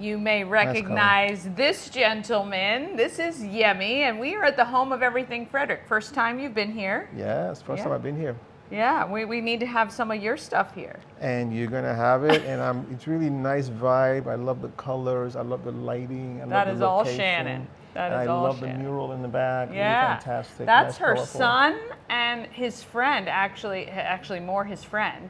You may recognize this gentleman. This is Yemi, and we are at the home of everything Frederick. First time you've been here? Yes, first time I've been here. Yeah, we need to have some of your stuff here. And you're gonna have it, and it's really nice vibe. I love the colors, I love the lighting, I That love is the all location. Shannon. That is I all love Shannon. the mural in the back. Yeah, really fantastic. that's nice, her colorful. son and his friend. Actually more his friend.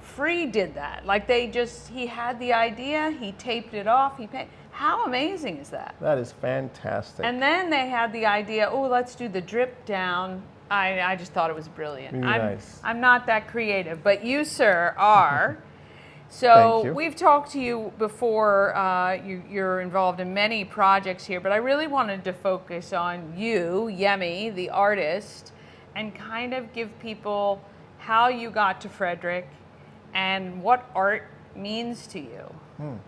Free did that. Like he had the idea, he taped it off, he paid. How amazing is that? That is fantastic. And then they had the idea, oh, let's do the drip down. I just thought it was brilliant. Really nice. I'm not that creative, but you, sir, are. Thank So you. we've talked to you before. You're involved in many projects here, but I really wanted to focus on you, Yemi, the artist, and kind of give people how you got to Frederick and what art means to you.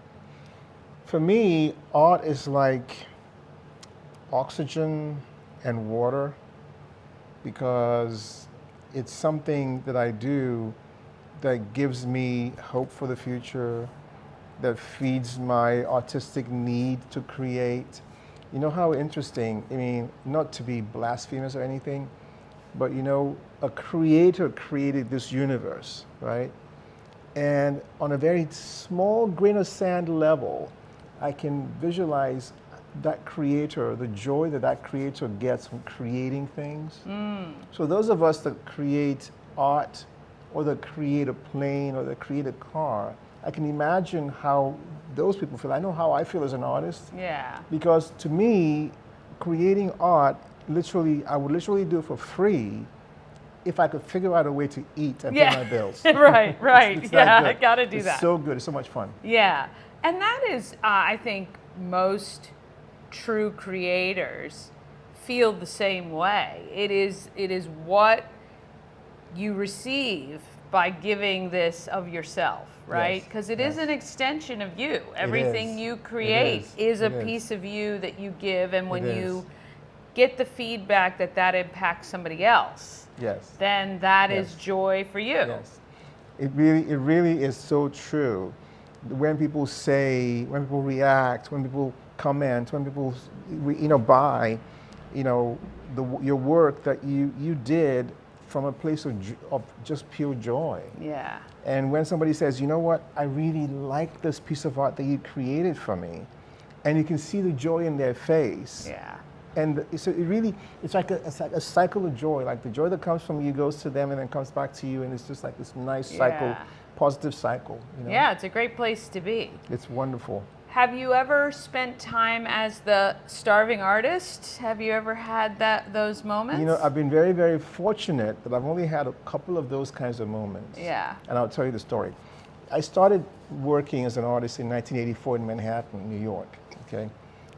For me, art is like oxygen and water, because it's something that I do that gives me hope for the future, that feeds my artistic need to create. You know how interesting, I mean, not to be blasphemous or anything, but you know, a creator created this universe, right? And on a very small grain of sand level, I can visualize that creator, the joy that that creator gets from creating things. So those of us that create art, or that create a plane, or that create a car, I can imagine how those people feel. I know how I feel as an artist. Yeah. Because to me, creating art, I would literally do it for free if I could figure out a way to eat and pay my bills. Right. It's Yeah, that I good. gotta do It's that. so good. It's so much fun. Yeah, and that is, I think, most true creators feel the same way. It is what you receive by giving this of yourself, right? Yes, Because it is yes. an extension of you. Everything is. you create is a It is. piece of you that you give, and when It you is. get the feedback that impacts somebody else, Yes. then that is Yes. joy for you. Yes. It really is so true. When people say, when people react, when people comment, when people, buy, your work that you did from a place of just pure joy. Yeah. And when somebody says, you know what, I really like this piece of art that you created for me, and you can see the joy in their face. Yeah. And so it's like a cycle of joy. Like the joy that comes from you goes to them and then comes back to you, and it's just like this nice cycle, Yeah. positive cycle. Yeah, it's a great place to be. It's wonderful. Have you ever spent time as the starving artist? Have you ever had those moments? I've been very, very fortunate that I've only had a couple of those kinds of moments. Yeah. And I'll tell you the story. I started working as an artist in 1984 in Manhattan, New York, okay?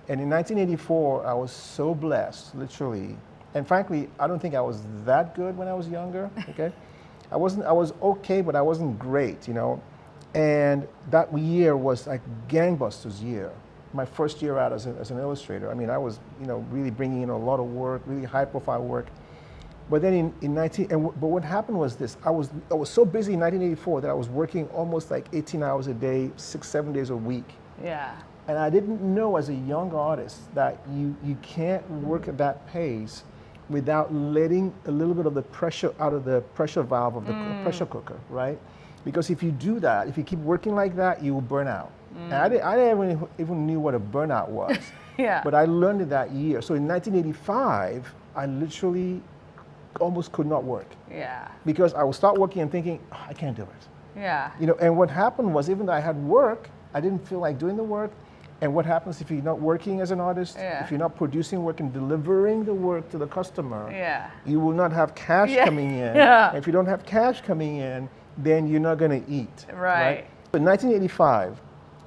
And in 1984, I was so blessed, literally. And frankly, I don't think I was that good when I was younger, okay? I was okay, but I wasn't great, And that year was like gangbusters year. My first year out as an illustrator. I mean, I was, really bringing in a lot of work, really high profile work. But then but what happened was this, I was so busy in 1984 that I was working almost like 18 hours a day, 6-7 days a week. Yeah. And I didn't know as a young artist that you can't work at that pace without letting a little bit of the pressure out of the pressure valve of the pressure cooker, right? Because if you do that, if you keep working like that, you will burn out. And I didn't even knew what a burnout was. Yeah. But I learned it that year. So in 1985, I literally almost could not work. Yeah. Because I would start working and thinking, I can't do it. Yeah. And what happened was, even though I had work, I didn't feel like doing the work. And what happens if you're not working as an artist, if you're not producing work and delivering the work to the customer, you will not have cash coming in. Yeah. And if you don't have cash coming in, then you're not going to eat. Right. But in 1985,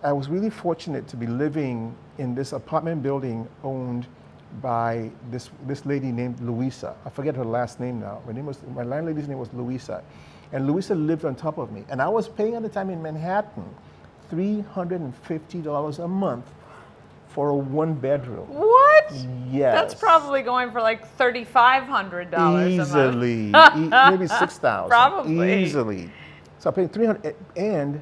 I was really fortunate to be living in this apartment building owned by this lady named Louisa. I forget her last name now. My landlady's name was Louisa. And Louisa lived on top of me. And I was paying at the time in Manhattan $350 a month for a one bedroom. What? Yes. That's probably going for like $3,500 a month. Easily. Maybe $6,000. Probably. Easily. So I paid $300, and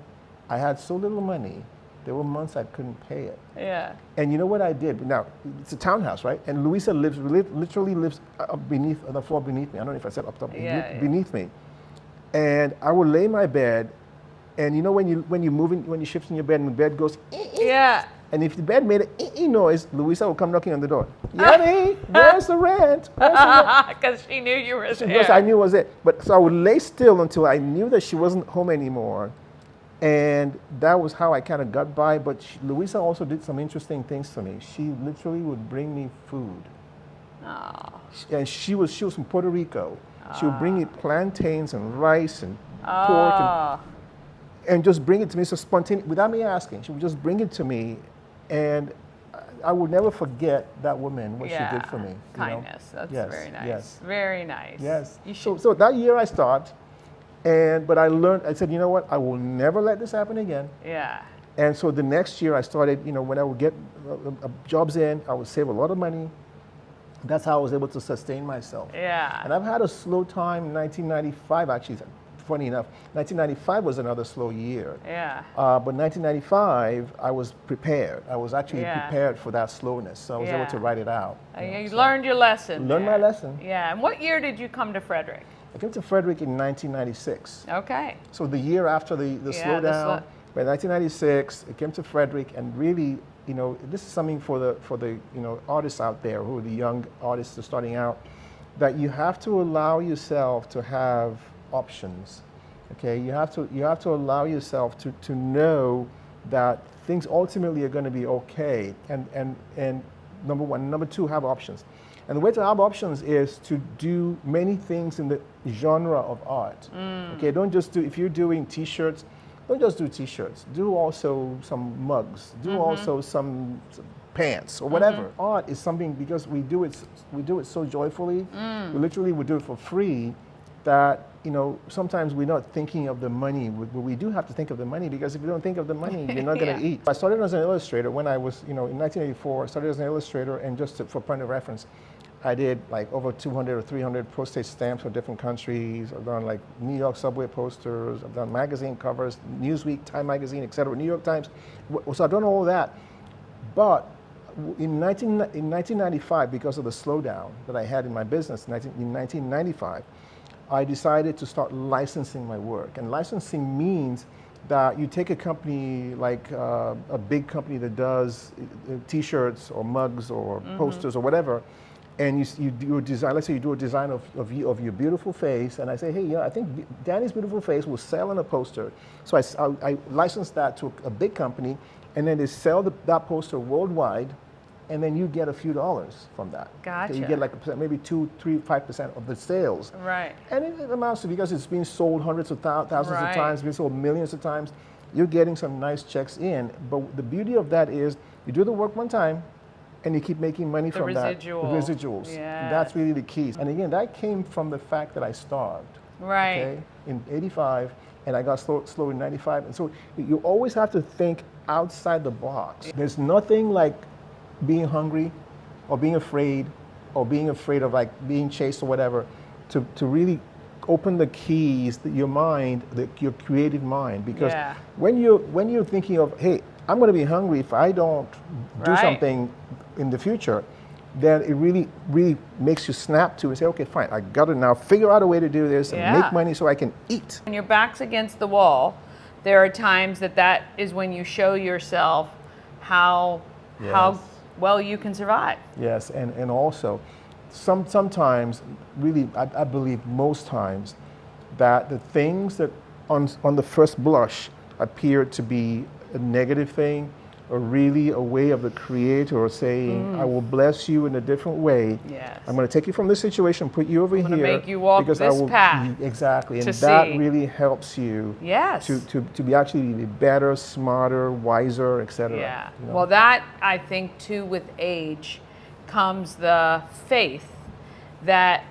I had so little money There were months I couldn't pay it. Yeah. And you know what I did? Now, it's a townhouse, right? And Louisa literally lives beneath, on the floor beneath me. I don't know if I said up top, beneath me. And I would lay in my bed, and you know when you shift in your bed and the bed goes, yeah. And if the bed made an noise, Louisa would come knocking on the door. Yemi, where's the rent? Because she knew you were there. Because I knew it was it. But so I would lay still until I knew that she wasn't home anymore. And that was how I kind of got by. But Louisa also did some interesting things for me. She literally would bring me food. Oh. And she was from Puerto Rico. She would bring me plantains and rice and pork and just bring it to me so spontaneous, without me asking. She would just bring it to me, and I would never forget that woman, what she did for me. Kindness. That's very nice. Yes. Very nice. Yes. So that year I stopped, but I learned, I said, you know what, I will never let this happen again. Yeah. And so the next year I started, when I would get jobs in, I would save a lot of money. That's how I was able to sustain myself. Yeah. And I've had a slow time in 1995, actually. Funny enough, 1995 was another slow year. Yeah. But 1995, I was prepared. I was actually prepared for that slowness, so I was able to write it out. You learned your lesson. Learned my lesson. Yeah. And what year did you come to Frederick? I came to Frederick in 1996. Okay. So the year after the slowdown, by 1996, I came to Frederick, and really, this is something for the artists out there, who are the young artists that are starting out, that you have to allow yourself to have options. Okay, you have to allow yourself to know that things ultimately are going to be okay. And number one, number two, have options. And the way to have options is to do many things in the genre of art. Okay, don't just do, if you're doing T-shirts, don't just do T-shirts. Do also some mugs. Do also some pants or whatever. Art is something, because we do it so joyfully. We literally would do it for free. That sometimes we're not thinking of the money. We do have to think of the money, because if you don't think of the money, you're not going to eat. I started as an illustrator when I was, in 1984. I started as an illustrator, and just for point of reference, I did like over 200 or 300 postage stamps for different countries. I've done like New York subway posters. I've done magazine covers, Newsweek, Time Magazine, etc., New York Times. So I've done all that. But in 1995, because of the slowdown that I had in my business in 1995, I decided to start licensing my work. And licensing means that you take a company like a big company that does T-shirts or mugs or posters or whatever, and you do a design. Let's say you do a design of your beautiful face, and I say, hey, I think Dani's beautiful face will sell on a poster. So I license that to a big company, and then they sell that poster worldwide, and then you get a few dollars from that. Gotcha. So you get like a percent, maybe 2, 3, 5% of the sales. Right. And it amounts to, because it's being sold hundreds of thousands of times, being sold millions of times, you're getting some nice checks in. But the beauty of that is you do the work one time, and you keep making money from that. The residuals. Yes. That's really the key. And again, that came from the fact that I starved. Right. Okay? In 85, and I got slow in 95. And so you always have to think outside the box. There's nothing like being hungry or being afraid of like being chased or whatever to really open the keys, your mind, your creative mind. Because when you're thinking of, hey, I'm going to be hungry if I don't do something in the future, then it really, really makes you snap to and say, okay, fine, I got to now figure out a way to do this and make money so I can eat. When your back's against the wall, there are times that is when you show yourself how well you can survive. Yes, and also sometimes, really, I believe most times, that the things that on the first blush appear to be a negative thing are really a way of the Creator saying, I will bless you in a different way. Yes. I'm going to take you from this situation, put you over here. I'm going to make you walk this path. Exactly, and that really helps you to be actually better, smarter, wiser, etc. Yeah. Well, that, I think, too, with age comes the faith that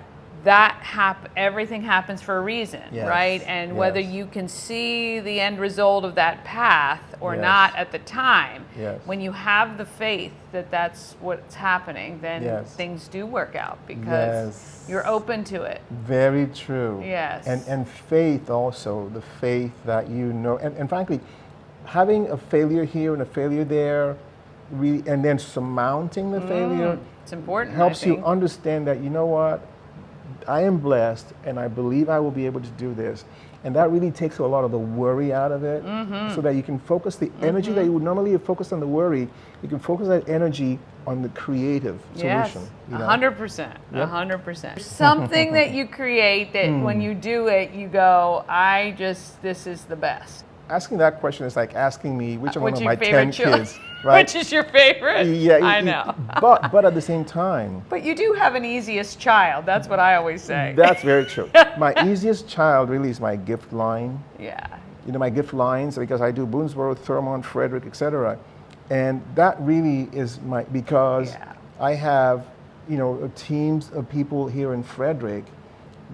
everything happens for a reason, right? And whether you can see the end result of that path or not at the time, when you have the faith that that's what's happening, then things do work out because you're open to it. Very true. Yes. And faith also, the faith that and frankly, having a failure here and a failure there, really, and then surmounting the failure, It's important. helps I you think. understand that, you know what, I am blessed and I believe I will be able to do this. And that really takes a lot of the worry out of it, so that you can focus the energy that you would normally focus on the worry, you can focus that energy on the creative solution. Yes, You know? 100%. Yep. 100%. Something that you create that when you do it, you go, this is the best. Asking that question is like asking me which one What's of your my favorite 10 chili? kids, right? Which is your favorite? Yeah, I know. But at the same time, But you do have an easiest child. That's what I always say. that's very true. My easiest child really is my gift line. Yeah. You know, my gift lines, because I do Boonesboro, Thurmont, Frederick, etc. And that really is because Yeah. I have, you know, teams of people here in Frederick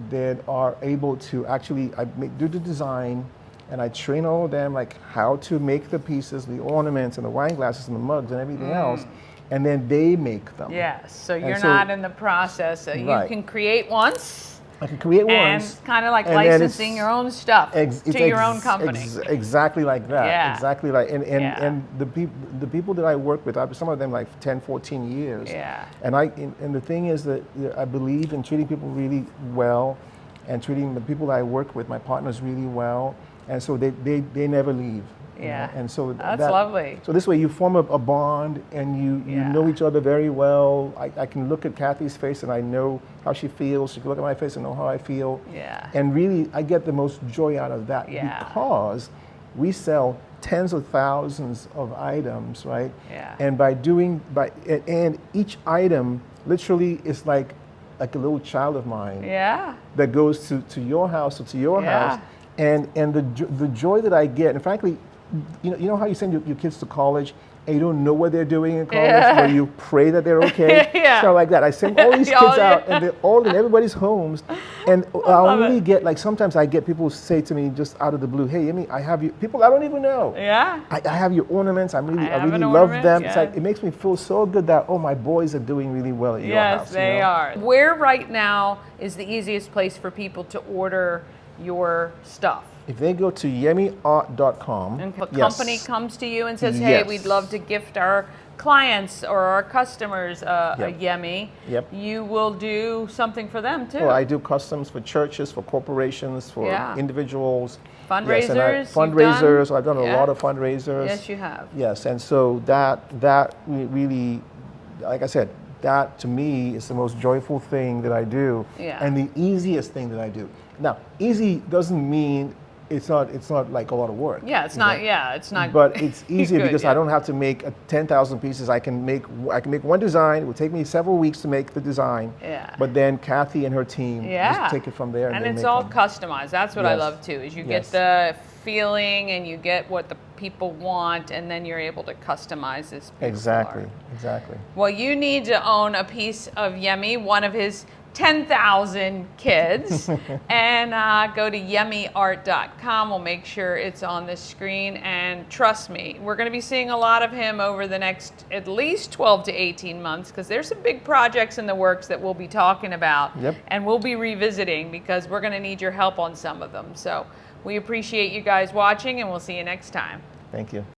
that are able to actually do the design, and I train all of them like how to make the pieces, the ornaments and the wine glasses and the mugs and everything else, and then they make them. Yes. So you're so- not in the process. You Right. can create once. I can create And ones. kind of like and then it's- licensing your own stuff It's to your own company. Exactly like that. Yeah. Exactly like, and Yeah. the people that I work with, some of them like 10, 14 years. Yeah. And the thing is that I believe in treating people really well, and treating the people that I work with, my partners, really well, and so they never leave. you Yeah. know, And so That's lovely. So this way you form a bond, and you Yeah. know each other very well. I can look at Kathy's face and I know how she feels. She can look at my face and know how I feel. Yeah. And really, I get the most joy out of that, Yeah. because we sell tens of thousands of items, right? Yeah. And and each item literally is like a little child of mine Yeah. that goes to your house or to your Yeah. house, and the joy that I get, and frankly, you know how you send your kids to college and you don't know what they're doing in college, Yeah. but you pray that they're okay. Yeah. So like that, I send all these Oh, kids out, yeah. and they're all in everybody's homes, and I love only it. get like sometimes I get people say to me just out of the blue, "Hey, Yemi, I have you." People I don't even know. Yeah. I have your ornaments. I have really an love ornament, them. yeah. It's like it makes me feel so good that my boys are doing really well at your house. Yes, they are. Where right now is the easiest place for people to order your stuff? If they go to yemiart.com, And a yes. company comes to you and says, "Hey, Yes. we'd love to gift our clients or our customers a Yep. Yemi." Yep. You will do something for them too. Well, I do customs for churches, for corporations, for Yeah. individuals. Fundraisers, Yes, and you've fundraisers. done? I've done a Yeah. lot of fundraisers. Yes, you have. Yes, and so that really, like I said, that to me is the most joyful thing that I do, Yeah. and the easiest thing that I do. Now, easy doesn't mean it's not like a lot of work. Yeah, it's you not. know? Yeah, it's not. But it's easier good, because yeah. I don't have to make 10,000 pieces. I can make one design. It will take me several weeks to make the design. Yeah. But then Kathy and her team Yeah. just take it from there. And they it's make all them. customized. That's what I Yes. love too. Is you Yes. get the feeling and you get what the people want, and then you're able to customize this beautiful Exactly. art. Exactly. Well, you need to own a piece of Yemi, one of his 10,000 kids, and go to yemiart.com. We'll make sure it's on the screen, and trust me, we're going to be seeing a lot of him over the next at least 12 to 18 months, because there's some big projects in the works that we'll be talking about. Yep. And we'll be revisiting, because we're going to need your help on some of them. So we appreciate you guys watching, and we'll see you next time. Thank you.